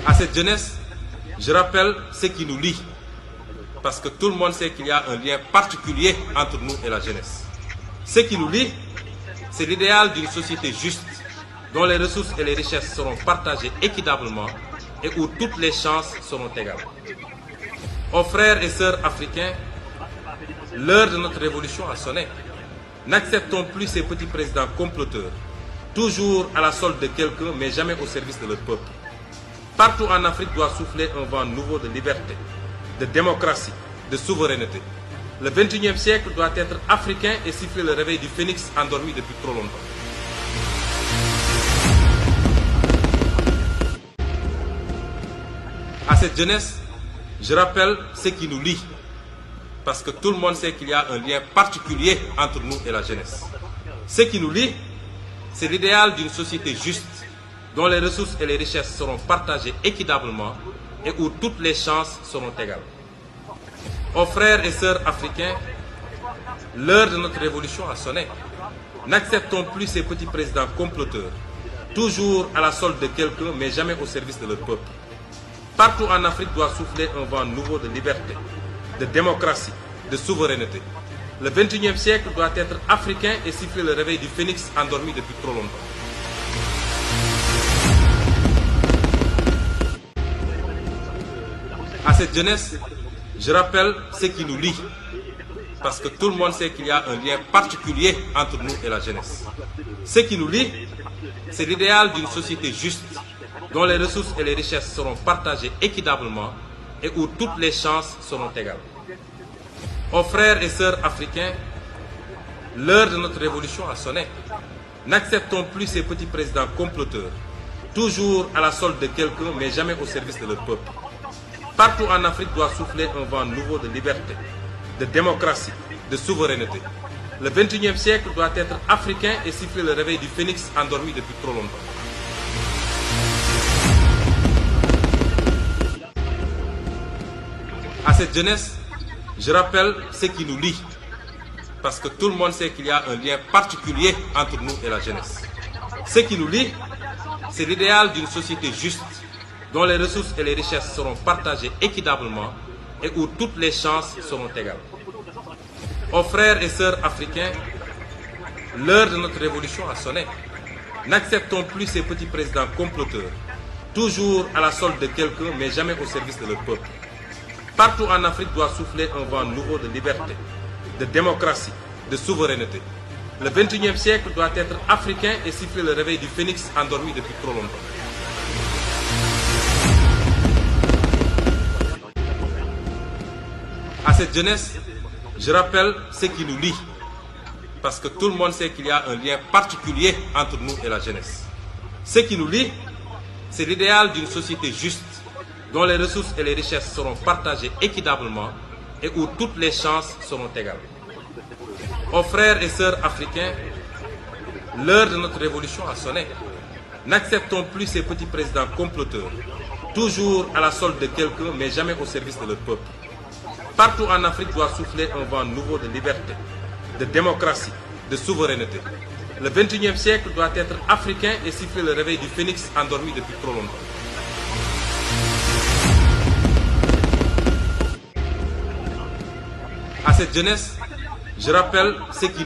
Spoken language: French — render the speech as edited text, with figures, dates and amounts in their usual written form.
À cette jeunesse, je rappelle ce qui nous lie, parce que tout le monde sait qu'il y a un lien particulier entre nous et la jeunesse. Ce qui nous lie, c'est l'idéal d'une société juste, dont les ressources et les richesses seront partagées équitablement et où toutes les chances seront égales. Aux frères et sœurs africains, l'heure de notre révolution a sonné. N'acceptons plus ces petits présidents comploteurs, toujours à la solde de quelqu'un, mais jamais au service de leur peuple. Partout en Afrique doit souffler un vent nouveau de liberté, de démocratie, de souveraineté. Le 21e siècle doit être africain et siffler le réveil du phénix endormi depuis trop longtemps. À cette jeunesse, je rappelle ce qui nous lie, parce que tout le monde sait qu'il y a un lien particulier entre nous et la jeunesse. Ce qui nous lie, c'est l'idéal d'une société juste, dont les ressources et les richesses seront partagées équitablement et où toutes les chances seront égales. Aux frères et sœurs africains, l'heure de notre révolution a sonné. N'acceptons plus ces petits présidents comploteurs, toujours à la solde de quelqu'un, mais jamais au service de leur peuple. Partout en Afrique doit souffler un vent nouveau de liberté, de démocratie, de souveraineté. Le 21e siècle doit être africain et siffler le réveil du phénix endormi depuis trop longtemps. À cette jeunesse, je rappelle ce qui nous lie, parce que tout le monde sait qu'il y a un lien particulier entre nous et la jeunesse. Ce qui nous lie, c'est l'idéal d'une société juste, dont les ressources et les richesses seront partagées équitablement et où toutes les chances seront égales. Aux frères et sœurs africains, l'heure de notre révolution a sonné. N'acceptons plus ces petits présidents comploteurs, toujours à la solde de quelqu'un, mais jamais au service de leur peuple. Partout en Afrique doit souffler un vent nouveau de liberté, de démocratie, de souveraineté. Le 21e siècle doit être africain et siffler le réveil du phénix endormi depuis trop longtemps. À cette jeunesse, je rappelle ce qui nous lie, parce que tout le monde sait qu'il y a un lien particulier entre nous et la jeunesse. Ce qui nous lie, c'est l'idéal d'une société juste, dont les ressources et les richesses seront partagées équitablement et où toutes les chances seront égales. Aux frères et sœurs africains, l'heure de notre révolution a sonné. N'acceptons plus ces petits présidents comploteurs, toujours à la solde de quelqu'un, mais jamais au service de leur peuple. Partout en Afrique doit souffler un vent nouveau de liberté, de démocratie, de souveraineté. Le 21e siècle doit être africain et siffler le réveil du phénix endormi depuis trop longtemps. À cette jeunesse, je rappelle ce qui nous lie, parce que tout le monde sait qu'il y a un lien particulier entre nous et la jeunesse. Ce qui nous lie, c'est l'idéal d'une société juste, dont les ressources et les richesses seront partagées équitablement et où toutes les chances seront égales. Aux frères et sœurs africains, l'heure de notre révolution a sonné. N'acceptons plus ces petits présidents comploteurs, toujours à la solde de quelqu'un, mais jamais au service de leur peuple. Partout en Afrique doit souffler un vent nouveau de liberté, de démocratie, de souveraineté. Le 21e siècle doit être africain et siffler le réveil du phénix endormi depuis trop longtemps. À cette jeunesse, je rappelle ce qui